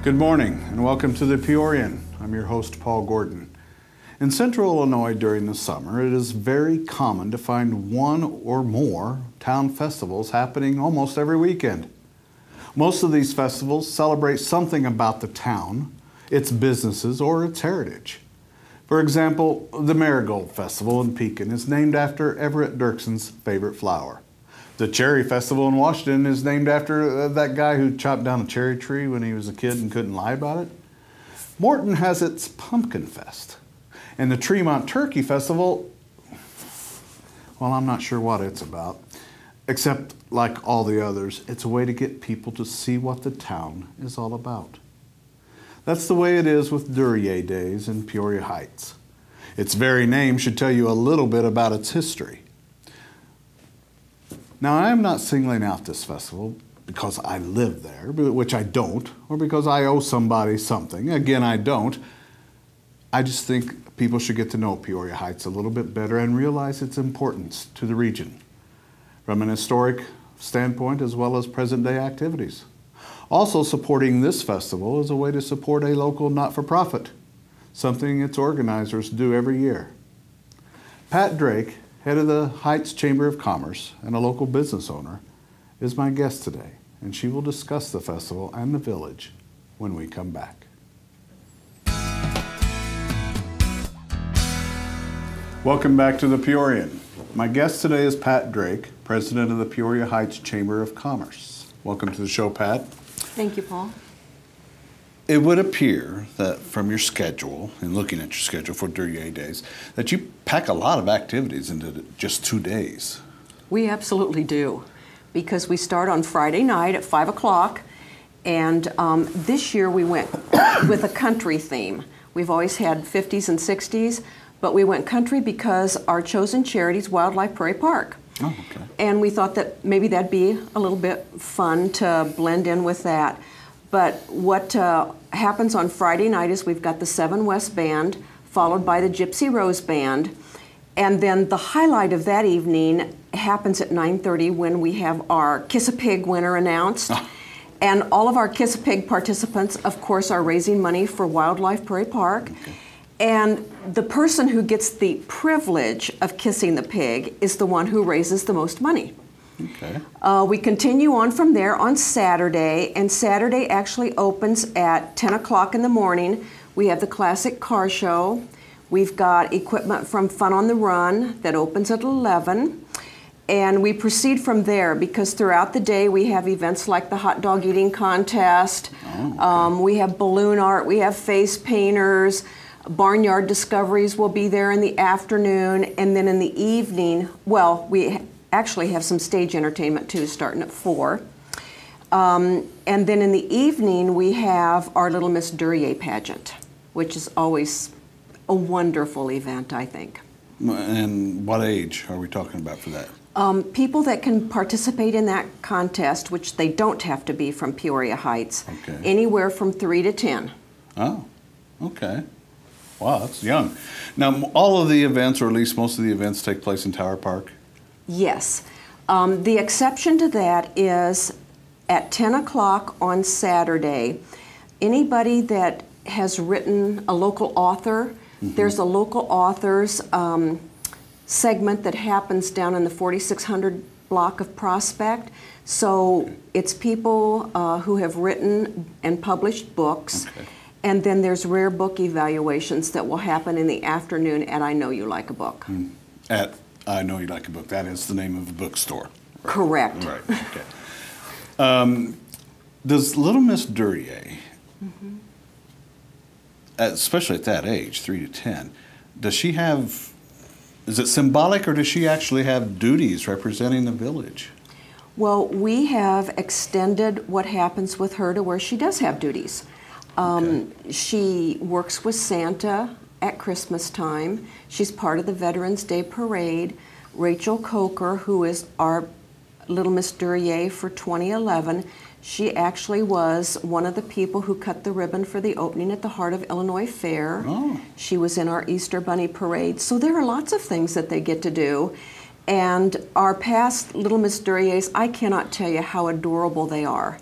Good morning and welcome to the Peorian. I'm your host, Paul Gordon. In central Illinois during the summer, it is very common to find one or more town festivals happening almost every weekend. Most of these festivals celebrate something about the town, its businesses, or its heritage. For example, the Marigold Festival in Pekin is named after Everett Dirkson's favorite flower. The Cherry Festival in Washington is named after that guy who chopped down a cherry tree when he was a kid and couldn't lie about it. Morton has its Pumpkin Fest. And the Tremont Turkey Festival, well, I'm not sure what it's about. Except, like all the others, it's a way to get people to see what the town is all about. That's the way it is with Duryea Days in Peoria Heights. Its very name should tell you a little bit about its history. Now, I am not singling out this festival because I live there, which I don't, or because I owe somebody something. Again, I don't. I just think people should get to know Peoria Heights a little bit better and realize its importance to the region, from an historic standpoint as well as present-day activities. Also, supporting this festival is a way to support a local not-for-profit, something its organizers do every year. Pat Drake, head of the Heights Chamber of Commerce and a local business owner, is my guest today, and she will discuss the festival and the village when we come back. Welcome back to the Peorian. My guest today is Pat Drake, president of the Peoria Heights Chamber of Commerce. Welcome to the show, Pat. Thank you, Paul. It would appear that from your schedule, and looking at your schedule for Duryea Days, that you pack a lot of activities into just 2 days. We absolutely do, because we start on Friday night at 5 o'clock, and this year we went with a country theme. We've always had 50s and 60s, but we went country because our chosen charity is Wildlife Prairie Park. Oh, okay. And we thought that maybe that'd be a little bit fun to blend in with that. But what happens on Friday night is we've got the 7 West Band, followed by the Gypsy Rose Band, and then the highlight of that evening happens at 9:30 when we have our Kiss a Pig winner announced. And all of our Kiss a Pig participants, of course, are raising money for Wildlife Prairie Park. Okay. And the person who gets the privilege of kissing the pig is the one who raises the most money. Okay. We continue on from there on Saturday, and Saturday actually opens at 10 o'clock in the morning. We have the classic car show. We've got equipment from Fun on the Run that opens at 11. And we proceed from there because throughout the day we have events like the hot dog eating contest. Oh, okay. We have balloon art, we have face painters. Barnyard Discoveries will be there in the afternoon, and then in the evening, well, we actually have some stage entertainment too, starting at 4. And then in the evening, we have our Little Miss Duryea pageant, which is always a wonderful event, I think. And what age are we talking about for that? People that can participate in that contest, which they don't have to be from Peoria Heights, okay. Anywhere from 3 to 10. Oh, okay. Wow, that's young. Now, all of the events, or at least most of the events, take place in Tower Park? Yes. The exception to that is at 10 o'clock on Saturday, anybody that has written a local author, there's a local authors segment that happens down in the 4600 block of Prospect. So it's people who have written and published books. Okay. And then there's rare book evaluations that will happen in the afternoon at I Know You Like a Book. At I Know You Like a Book. That is the name of the bookstore. Right? Correct. Right, okay. Does Little Miss Duryea, especially at that age, 3 to 10, does she have, is it symbolic or does she actually have duties representing the village? Well, we have extended what happens with her to where she does have duties. Okay. She works with Santa at Christmas time. She's part of the Veterans Day Parade. Rachel Coker, who is our Little Miss Duryea for 2011, she actually was one of the people who cut the ribbon for the opening at the Heart of Illinois Fair. Oh. She was in our Easter Bunny Parade. So there are lots of things that they get to do. And our past Little Miss Duryeas, I cannot tell you how adorable they are.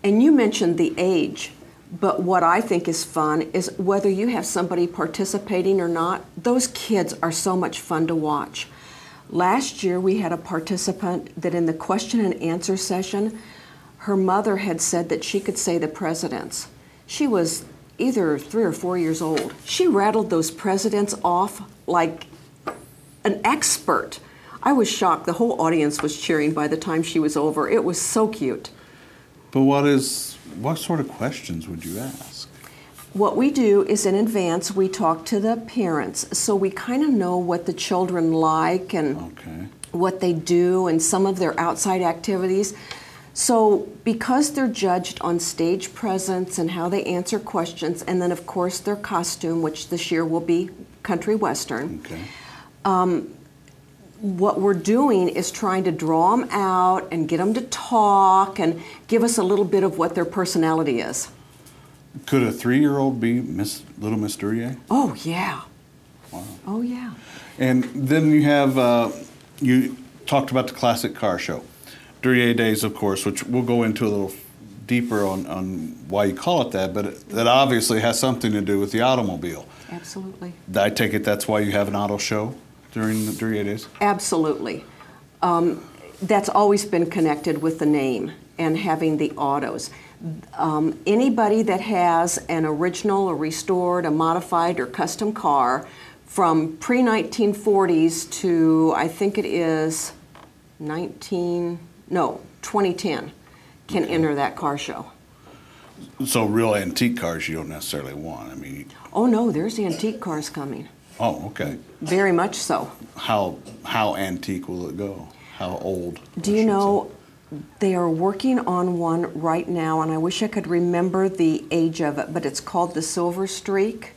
And you mentioned the age, But what I think is fun is whether you have somebody participating or not, those kids are so much fun to watch. Last year we had a participant that in the question and answer session, her mother had said that she could say the presidents. She was either 3 or 4 years old. She rattled those presidents off like an expert. I was shocked. The whole audience was cheering by the time she was over. It was so cute. But what sort of questions would you ask? What we do is in advance we talk to the parents, so we kind of know what the children like and what they do and some of their outside activities. So because they're judged on stage presence and how they answer questions, and then of course their costume, which this year will be country western, what we're doing is trying to draw them out and get them to talk and give us a little bit of what their personality is. Could a 3-year-old be little Miss Duryea? Oh, yeah. Wow. Oh, yeah. And then you have, you talked about the classic car show. Duryea Days, of course, which we'll go into a little deeper on why you call it that, but that obviously has something to do with the automobile. Absolutely. I take it that's why you have an auto show during the Duryea Days? Absolutely. That's always been connected with the name and having the autos. Anybody that has an original, a restored, a modified, or custom car from pre-1940s to, I think it is 2010, can enter that car show. So real antique cars you don't necessarily want. I mean. Oh no, there's antique cars coming. Oh, okay. Very much so. How antique will it go? How old? Do you know, they are working on one right now, and I wish I could remember the age of it, but it's called the Silver Streak.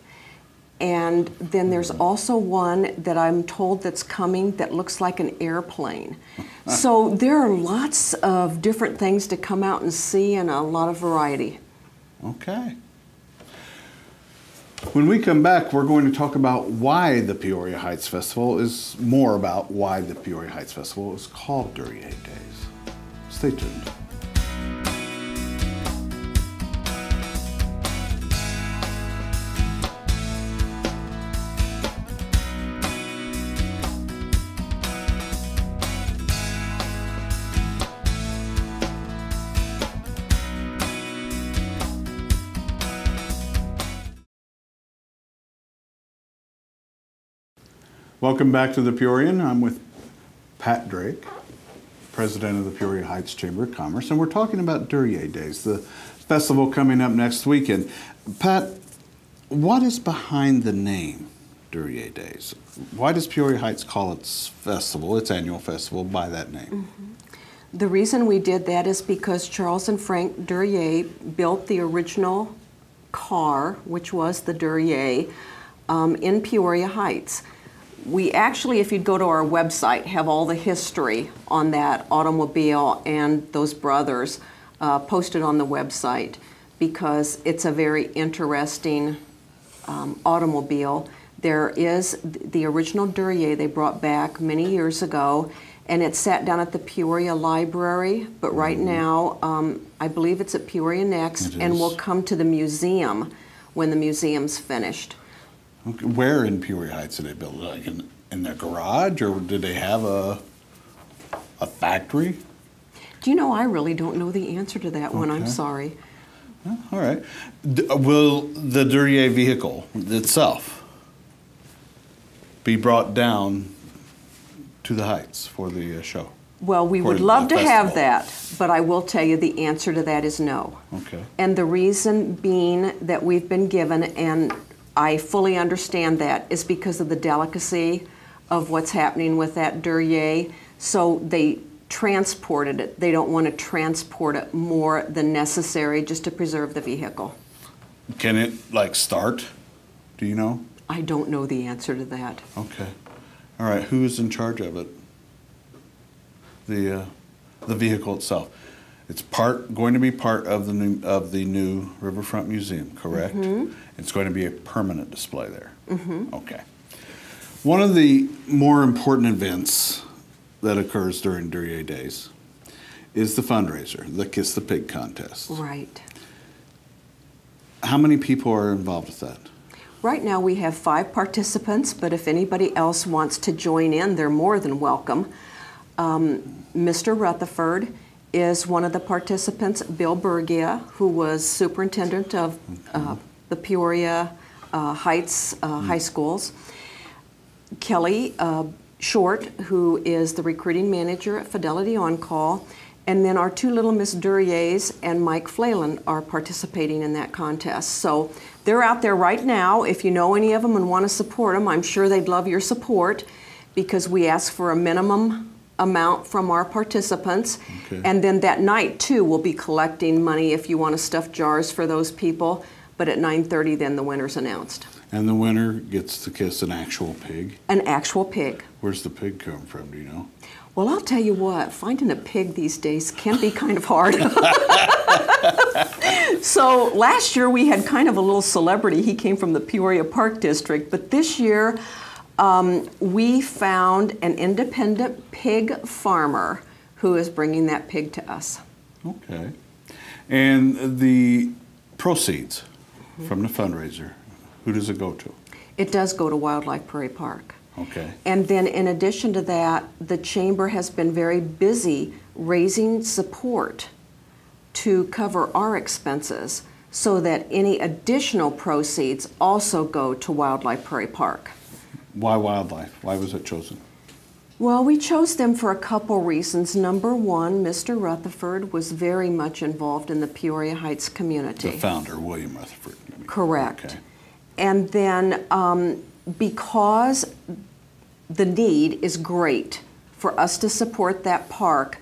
And then there's also one that I'm told that's coming that looks like an airplane. So there are lots of different things to come out and see and a lot of variety. Okay. When we come back, we're going to talk about why the Peoria Heights Festival is called Duryea Days. Stay tuned. Welcome back to the Peorian. I'm with Pat Drake, president of the Peoria Heights Chamber of Commerce, and we're talking about Duryea Days, the festival coming up next weekend. Pat, what is behind the name Duryea Days? Why does Peoria Heights call its festival, its annual festival, by that name? The reason we did that is because Charles and Frank Duryea built the original car, which was the Duryea, in Peoria Heights. We actually, if you'd go to our website, have all the history on that automobile and those brothers posted on the website because it's a very interesting automobile. There is the original Duryea they brought back many years ago, and it sat down at the Peoria Library, but right now I believe it's at Peoria Next and will come to the museum when the museum's finished. Okay. Where in Peoria Heights did they build it? Like in their garage, or did they have a factory? Do you know, I really don't know the answer to that one. I'm sorry. Oh, all right. Will the Duryea vehicle itself be brought down to the Heights for the show? Well, we would love to have that, but I will tell you the answer to that is no. Okay. And the reason being that we've been given, and I fully understand that, is because of the delicacy of what's happening with that Duryea. So they transported it. They don't want to transport it more than necessary just to preserve the vehicle. Can it like start? Do you know? I don't know the answer to that. Okay. All right. Who's in charge of it? The vehicle itself. It's going to be part of the new Riverfront Museum, correct? Mm-hmm. It's going to be a permanent display there. Mm-hmm. Okay. One of the more important events that occurs during Duryea Days is the fundraiser, the Kiss the Pig contest. Right. How many people are involved with that? Right now we have 5 participants, but if anybody else wants to join in, they're more than welcome. Mr. Rutherford is one of the participants, Bill Bergia, who was superintendent of the Peoria Heights high schools. Kelly Short, who is the recruiting manager at Fidelity On Call, and then our 2 little Miss Duryeas and Mike Flaland are participating in that contest. So they're out there right now. If you know any of them and want to support them, I'm sure they'd love your support, because we ask for a minimum amount from our participants. Okay. And then that night too, we'll be collecting money if you want to stuff jars for those people. But at 9:30 then the winner's announced. And the winner gets to kiss an actual pig? An actual pig. Where's the pig come from, do you know? Well, I'll tell you what, finding a pig these days can be kind of hard. So last year we had kind of a little celebrity. He came from the Peoria Park District, but this year we found an independent pig farmer who is bringing that pig to us. Okay. And the proceeds from the fundraiser, who does it go to? It does go to Wildlife Prairie Park. Okay. And then in addition to that, the Chamber has been very busy raising support to cover our expenses so that any additional proceeds also go to Wildlife Prairie Park. Why wildlife? Why was it chosen? Well, we chose them for a couple reasons. Number one, Mr. Rutherford was very much involved in the Peoria Heights community. The founder, William Rutherford. Correct. Okay. And then because the need is great for us to support that park,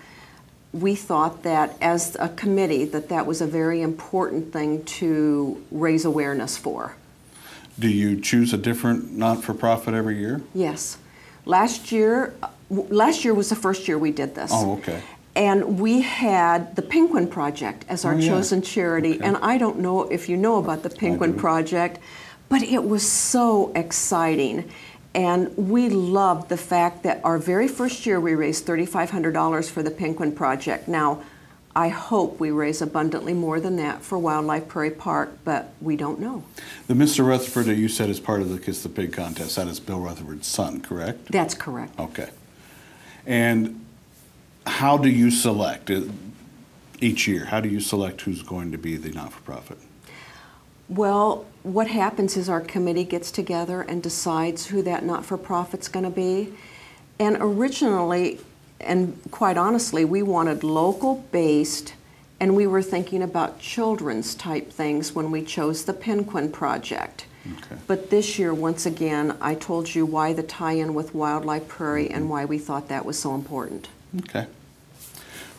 we thought that as a committee that was a very important thing to raise awareness for. Do you choose a different not-for-profit every year? Yes. Last year was the first year we did this. Oh, okay. And we had the Penguin Project as our chosen charity. Okay. And I don't know if you know about the Penguin Project, but it was so exciting. And we loved the fact that our very first year we raised $3,500 for the Penguin Project. Now, I hope we raise abundantly more than that for Wildlife Prairie Park, but we don't know. The Mr. Rutherford that you said is part of the Kiss the Pig contest, that is Bill Rutherford's son, correct? That's correct. Okay. And how do you select each year? How do you select who's going to be the not-for-profit? Well, what happens is our committee gets together and decides who that not-for-profit's going to be. And originally, and quite honestly, we wanted local-based, and we were thinking about children's type things when we chose the Penguin Project. Okay. But this year, once again, I told you why the tie-in with Wildlife Prairie and why we thought that was so important. Okay.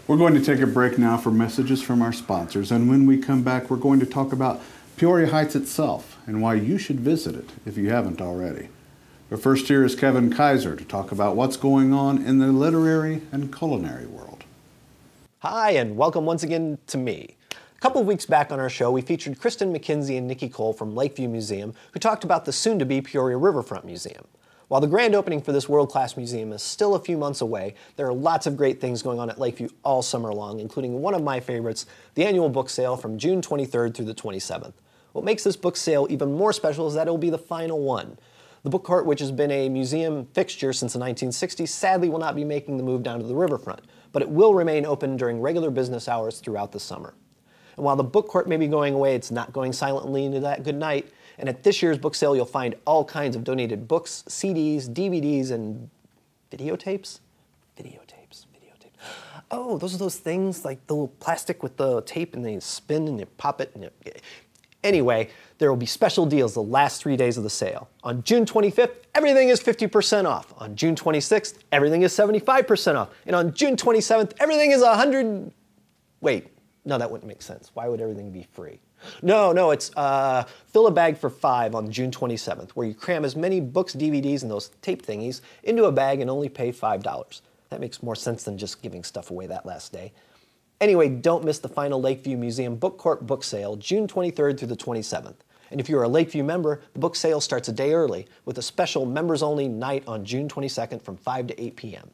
We're going to take a break now for messages from our sponsors, and when we come back, we're going to talk about Peoria Heights itself and why you should visit it if you haven't already. But first, here is Kevin Kaiser to talk about what's going on in the literary and culinary world. Hi, and welcome once again to me. A couple of weeks back on our show, we featured Kristen McKenzie and Nikki Cole from Lakeview Museum, who talked about the soon-to-be Peoria Riverfront Museum. While the grand opening for this world-class museum is still a few months away, there are lots of great things going on at Lakeview all summer long, including one of my favorites, the annual book sale from June 23rd through the 27th. What makes this book sale even more special is that it will be the final one. The book court, which has been a museum fixture since the 1960s, sadly will not be making the move down to the riverfront, but it will remain open during regular business hours throughout the summer. And while the book court may be going away, it's not going silently into that good night. And at this year's book sale, you'll find all kinds of donated books, CDs, DVDs, and videotapes? Videotapes. Oh, those are those things, like the little plastic with the tape, and then you spin and you pop it. And Anyway, there will be special deals the last 3 days of the sale. On June 25th, everything is 50% off. On June 26th, everything is 75% off. And on June 27th, everything is 100... Wait, no, that wouldn't make sense. Why would everything be free? No, it's fill a bag for $5 on June 27th, where you cram as many books, DVDs, and those tape thingies into a bag and only pay $5. That makes more sense than just giving stuff away that last day. Anyway, don't miss the final Lakeview Museum Book Court book sale, June 23rd through the 27th. And if you're a Lakeview member, the book sale starts a day early with a special members-only night on June 22nd from 5 to 8 p.m.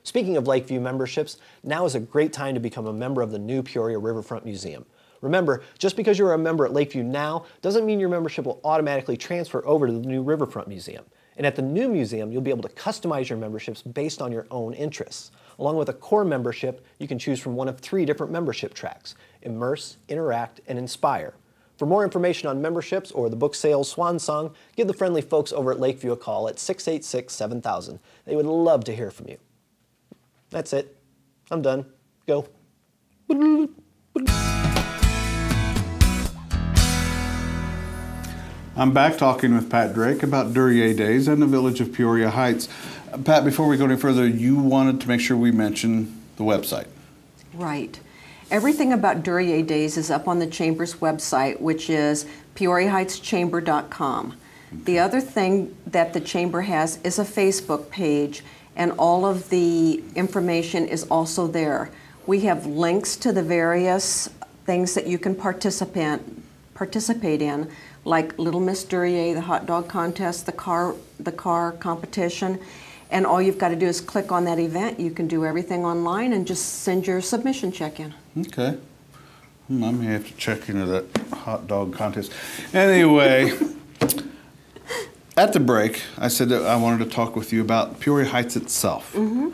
Speaking of Lakeview memberships, now is a great time to become a member of the new Peoria Riverfront Museum. Remember, just because you're a member at Lakeview now doesn't mean your membership will automatically transfer over to the new Riverfront Museum. And at the new museum, you'll be able to customize your memberships based on your own interests. Along with a core membership, you can choose from one of 3 different membership tracks: Immerse, Interact, and Inspire. For more information on memberships or the book sales swan song, give the friendly folks over at Lakeview a call at 686-7000. They would love to hear from you. That's it. I'm done. Go. I'm back talking with Pat Drake about Duryea Days and the village of Peoria Heights. Pat, before we go any further, you wanted to make sure we mention the website. Right. Everything about Duryea Days is up on the Chamber's website, which is peoriaheightschamber.com. The other thing that the Chamber has is a Facebook page, and all of the information is also there. We have links to the various things that you can participate in, like Little Miss Duryea, the hot dog contest, the car competition, and all you've got to do is click on that event. You can do everything online and just send your submission check in. Okay. I may have to check into that hot dog contest. Anyway, at the break, I said that I wanted to talk with you about Peoria Heights itself. Mm-hmm.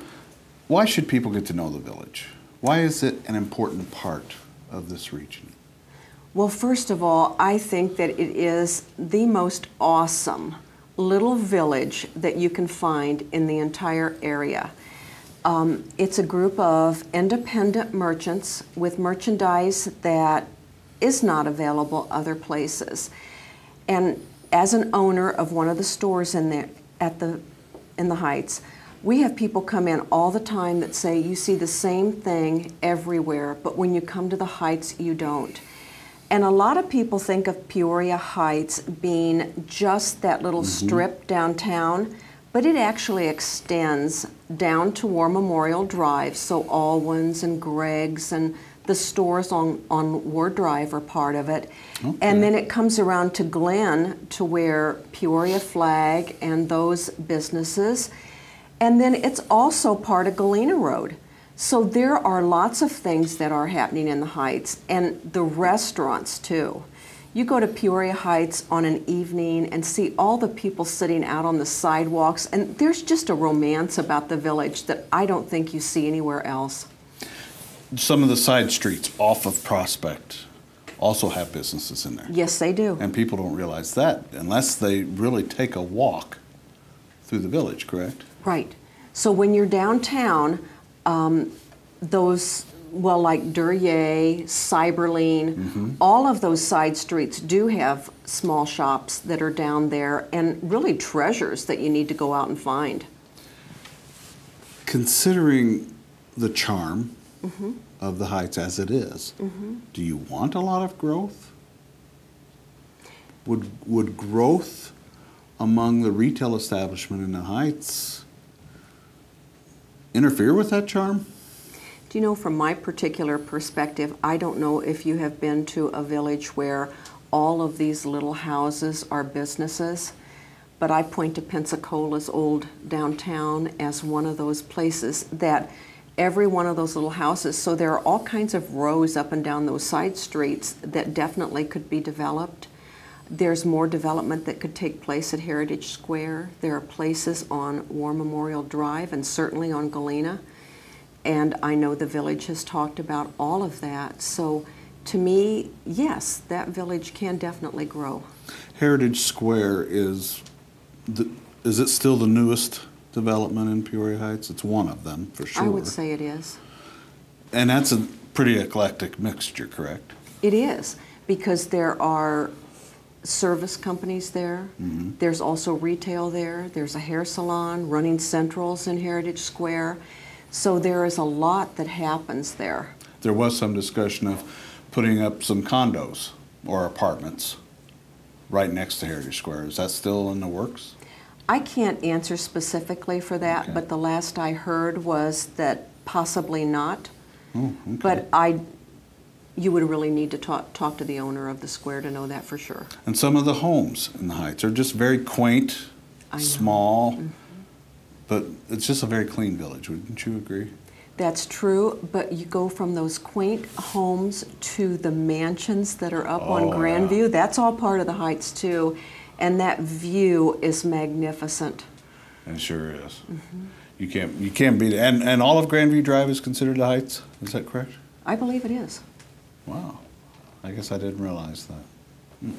Why should people get to know the village? Why is it an important part of this region? Well, first of all, I think that it is the most awesome little village that you can find in the entire area. It's a group of independent merchants with merchandise that is not available other places. And as an owner of one of the stores in there in the Heights, we have people come in all the time that say you see the same thing everywhere, but when you come to the Heights, you don't. And a lot of people think of Peoria Heights being just that little strip downtown, but it actually extends down to War Memorial Drive, so Alwyn's and Greg's and the stores on War Drive are part of it. Okay. And then it comes around to Glen, to where Peoria Flag and those businesses. And then it's also part of Galena Road. So there are lots of things that are happening in the Heights, and the restaurants too. You go to Peoria Heights on an evening and see all the people sitting out on the sidewalks, and there's just a romance about the village that I don't think you see anywhere else. Some of the side streets off of Prospect also have businesses in there. Yes, they do. And people don't realize that unless they really take a walk through the village, correct? Right. So when you're downtown, those, well, like Duryea, Cyberline, all of those side streets do have small shops that are down there, and really treasures that you need to go out and find. Considering the charm of the Heights as it is, do you want a lot of growth? Would growth among the retail establishment in the Heights interfere with that charm? Do you know, from my particular perspective, I don't know if you have been to a village where all of these little houses are businesses, but I point to Pensacola's old downtown as one of those places that every one of those little houses, so there are all kinds of rows up and down those side streets that definitely could be developed. There's more development that could take place at Heritage Square. There are places on War Memorial Drive and certainly on Galena. And I know the village has talked about all of that. So to me, yes, that village can definitely grow. Heritage Square is it still the newest development in Peoria Heights? It's one of them, for sure. I would say it is. And that's a pretty eclectic mixture, correct? It is, because there are service companies there. There's also retail there. There's a hair salon, Running Central's in Heritage Square. So there is a lot that happens there. There was some discussion of putting up some condos or apartments right next to Heritage Square. Is that still in the works? I can't answer specifically for that, Okay. but the last I heard was that possibly not. Oh, okay. But you would really need to talk to the owner of the square to know that for sure. And some of the homes in the Heights are just very quaint, small, but it's just a very clean village. Wouldn't you agree? That's true, but you go from those quaint homes to the mansions that are up on Grandview. That's all part of the Heights too, and that view is magnificent. It sure is. You can't beat it. And all of Grandview Drive is considered the Heights. Is that correct? I believe it is. Wow. I guess I didn't realize that.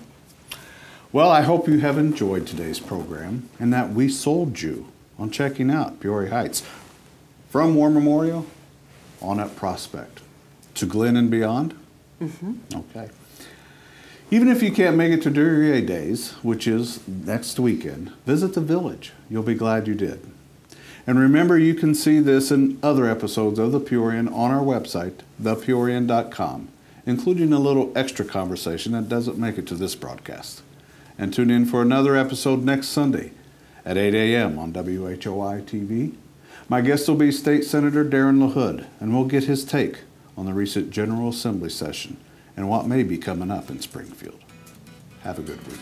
Well, I hope you have enjoyed today's program and that we sold you on checking out Peoria Heights. From War Memorial on up Prospect to Glen and beyond? Okay. Even if you can't make it to Duryea Days, which is next weekend, visit the village. You'll be glad you did. And remember, you can see this and other episodes of The Peorian on our website, thepeorian.com, including a little extra conversation that doesn't make it to this broadcast. And tune in for another episode next Sunday at 8 a.m. on WHOI TV. My guest will be State Senator Darren LaHood, and we'll get his take on the recent General Assembly session and what may be coming up in Springfield. Have a good week.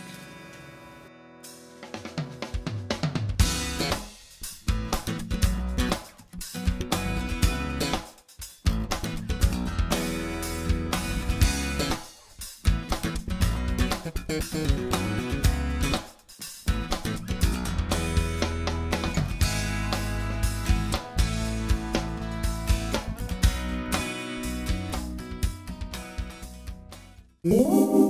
Yeah.